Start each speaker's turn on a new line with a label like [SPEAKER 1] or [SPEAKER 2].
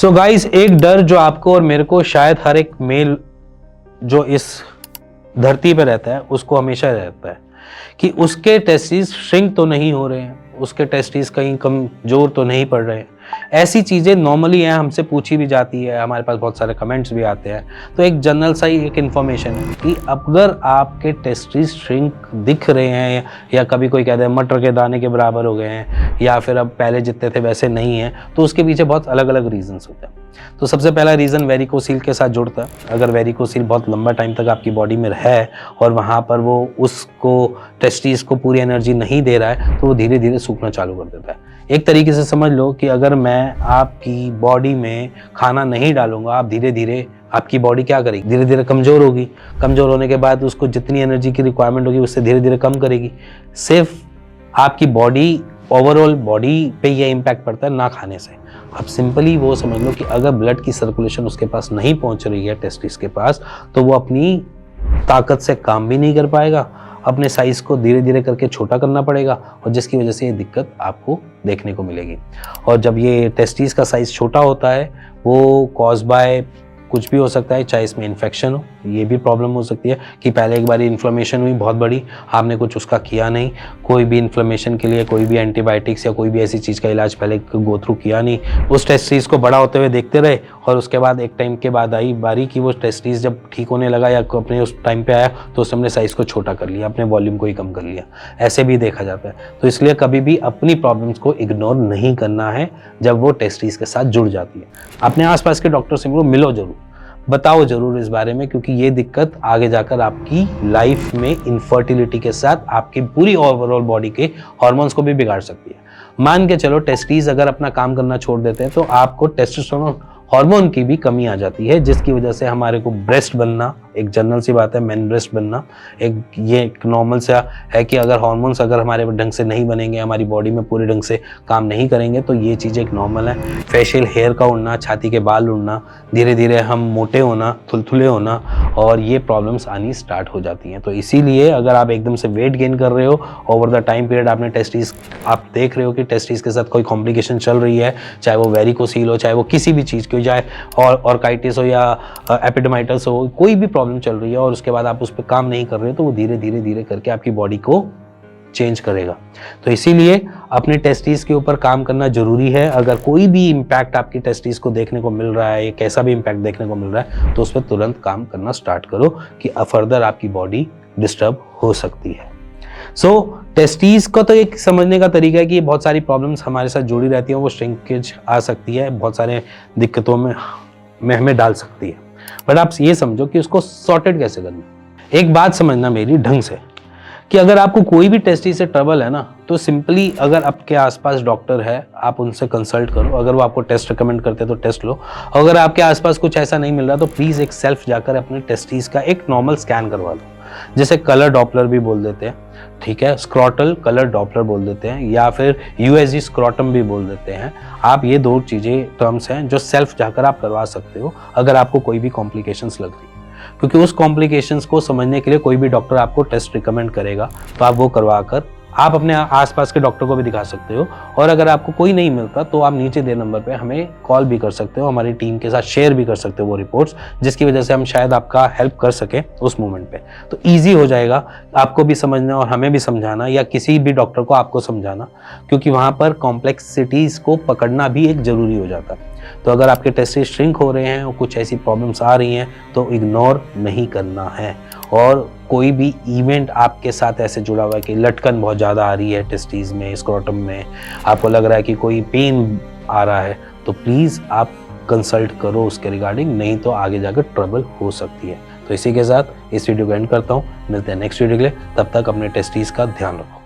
[SPEAKER 1] So guys, एक डर जो आपको और मेरे को, शायद हर एक मेल जो इस धरती पे रहता है उसको हमेशा रहता है कि उसके टेस्टिस श्रिंक तो नहीं हो रहे हैं, उसके टेस्टिस कहीं कमजोर तो नहीं पड़ रहे हैं। ऐसी चीज़ें नॉर्मली हैं, हमसे पूछी भी जाती है, हमारे पास बहुत सारे कमेंट्स भी आते हैं। तो एक जनरल सा ही एक इन्फॉर्मेशन है कि अगर आपके टेस्टिस श्रिंक दिख रहे हैं या कभी कोई कहता है मटर के दाने के बराबर हो गए हैं या फिर अब पहले जितने थे वैसे नहीं हैं, तो उसके पीछे बहुत अलग अलग रीजंस होते हैं। तो सबसे पहला रीज़न वेरिकोसील के साथ जुड़ता है। अगर वेरिकोसील बहुत लंबा टाइम तक आपकी बॉडी में है और वहाँ पर वो उसको टेस्टिस को पूरी एनर्जी नहीं दे रहा है तो वो धीरे धीरे सूखना चालू कर देता है। एक तरीके से समझ लो कि अगर मैं आपकी बॉडी में खाना नहीं डालूंगा, आप धीरे धीरे आपकी बॉडी क्या करेगी, धीरे धीरे कमज़ोर होगी। कमज़ोर होने के बाद उसको जितनी एनर्जी की रिक्वायरमेंट होगी उससे धीरे धीरे कम करेगी। सिर्फ आपकी बॉडी, ओवरऑल बॉडी पे ये इम्पैक्ट पड़ता है, ना खाने से। अब सिंपली वो समझ लो कि अगर ब्लड की सर्कुलेशन उसके पास नहीं पहुंच रही है टेस्टिस के पास, तो वो अपनी ताकत से काम भी नहीं कर पाएगा, अपने साइज को धीरे धीरे करके छोटा करना पड़ेगा और जिसकी वजह से ये दिक्कत आपको देखने को मिलेगी। और जब ये टेस्टिस का साइज छोटा होता है वो कॉज बाय कुछ भी हो सकता है, चाहे इसमें इन्फेक्शन हो, ये भी प्रॉब्लम हो सकती है कि पहले एक बार इन्फ्लेमेशन हुई बहुत बड़ी, आपने कुछ उसका किया नहीं, कोई भी इन्फ्लेमेशन के लिए कोई भी एंटीबायोटिक्स या कोई भी ऐसी चीज़ का इलाज पहले गो थ्रू किया नहीं, उस टेस्टिस को बड़ा होते हुए देखते रहे और उसके बाद एक टाइम के बाद आई बारी कि वो टेस्टिस जब ठीक होने लगा या अपने उस टाइम पे आया तो उसने अपने साइज़ को छोटा कर लिया, अपने वॉल्यूम को ही कम कर लिया। ऐसे भी देखा जाता है। तो इसलिए कभी भी अपनी प्रॉब्लम्स को इग्नोर नहीं करना है जब वो टेस्टिस के साथ जुड़ जाती है। अपने आसपास के डॉक्टर से मिलो जरूर, बताओ जरूर इस बारे में, क्योंकि ये दिक्कत आगे जाकर आपकी लाइफ में इनफर्टिलिटी के साथ आपकी पूरी ओवरऑल बॉडी के हार्मोन्स को भी बिगाड़ सकती है। मान के चलो टेस्टिस अगर अपना काम करना छोड़ देते हैं तो आपको टेस्टोस्टेरोन हार्मोन की भी कमी आ जाती है, जिसकी वजह से हमारे को ब्रेस्ट बनना, एक जनरल सी बात है, मैन ब्रेस्ट बनना एक नॉर्मल सा है कि अगर हार्मोन्स अगर हमारे ढंग से नहीं बनेंगे, हमारी बॉडी में पूरे ढंग से काम नहीं करेंगे तो ये चीज़ एक नॉर्मल है। फेशियल हेयर का उड़ना, छाती के बाल उड़ना, धीरे धीरे हम मोटे होना, थुलथुले होना, और ये प्रॉब्लम्स आनी स्टार्ट हो जाती हैं। तो इसीलिए अगर आप एकदम से वेट गेन कर रहे हो, ओवर द टाइम पीरियड आपने टेस्टिस, आप देख रहे हो कि टेस्टिस के साथ कोई कॉम्प्लिकेशन चल रही है, चाहे वो वेरिकोसील हो, चाहे वो किसी भी चीज़ की हो, चाहे ऑर्काइटिस हो या एपिडेमाइटिस हो, कोई भी प्रॉब्लम चल रही है और उसके बाद आप उस पर काम नहीं कर रहे हो, तो वो धीरे धीरे धीरे करके आपकी बॉडी को चेंज करेगा। तो इसीलिए अपने टेस्टिस के ऊपर काम करना जरूरी है। अगर कोई भी इम्पैक्ट आपकी टेस्टिस को देखने को मिल रहा है, कैसा भी इम्पैक्ट देखने को मिल रहा है, तो उस पर तुरंत काम करना स्टार्ट करो कि फर्दर आपकी बॉडी डिस्टर्ब हो सकती है। सो टेस्टिस का तो एक समझने का तरीका है कि बहुत सारी प्रॉब्लम्स हमारे साथ जुड़ी रहती हैं, वो श्रिंकेज आ सकती है, बहुत सारे दिक्कतों में हमें डाल सकती है, बट आप ये समझो कि उसको सॉर्टेड कैसे करना। एक बात समझना मेरी ढंग से कि अगर आपको कोई भी टेस्टिस से ट्रबल है ना, तो सिंपली अगर आपके आसपास डॉक्टर है आप उनसे कंसल्ट करो। अगर वो आपको टेस्ट रिकमेंड करते हैं तो टेस्ट लो। अगर आपके आसपास कुछ ऐसा नहीं मिल रहा तो प्लीज़ एक सेल्फ जाकर अपने टेस्टिस का एक नॉर्मल स्कैन करवा लो, जिसे कलर डॉपलर भी बोल देते हैं, ठीक है, स्क्रॉटल कलर डॉपलर बोल देते हैं, या फिर यूएसजी स्क्रॉटम भी बोल देते हैं। आप ये दो चीज़ें टर्म्स हैं जो सेल्फ जाकर आप करवा सकते हो अगर आपको कोई भी कॉम्प्लिकेशंस लग रही है, क्योंकि उस कॉम्प्लिकेशंस को समझने के लिए कोई भी डॉक्टर आपको टेस्ट रिकमेंड करेगा, तो आप वो करवा कर आप अपने आसपास के डॉक्टर को भी दिखा सकते हो। और अगर आपको कोई नहीं मिलता तो आप नीचे दे नंबर पे हमें कॉल भी कर सकते हो, हमारी टीम के साथ शेयर भी कर सकते हो वो रिपोर्ट्स, जिसकी वजह से हम शायद आपका हेल्प कर सकें उस मोमेंट पे। तो ईजी हो जाएगा आपको भी समझना और हमें भी समझाना, या किसी भी डॉक्टर को आपको समझाना, क्योंकि वहाँ पर कॉम्प्लेक्सिटीज़ को पकड़ना भी एक ज़रूरी हो जाता है। तो अगर आपके टेस्टिस श्रिंक हो रहे हैं और कुछ ऐसी प्रॉब्लम्स आ रही हैं तो इग्नोर नहीं करना है। और कोई भी इवेंट आपके साथ ऐसे जुड़ा हुआ है कि लटकन बहुत ज़्यादा आ रही है टेस्टिस में, स्क्रोटम में, आपको लग रहा है कि कोई पेन आ रहा है, तो प्लीज़ आप कंसल्ट करो उसके रिगार्डिंग, नहीं तो आगे जाकर ट्रबल हो सकती है। तो इसी के साथ इस वीडियो को एंड करता हूँ, मिलते हैं नेक्स्ट वीडियो के लिए, तब तक अपने टेस्टिस का ध्यान रखो।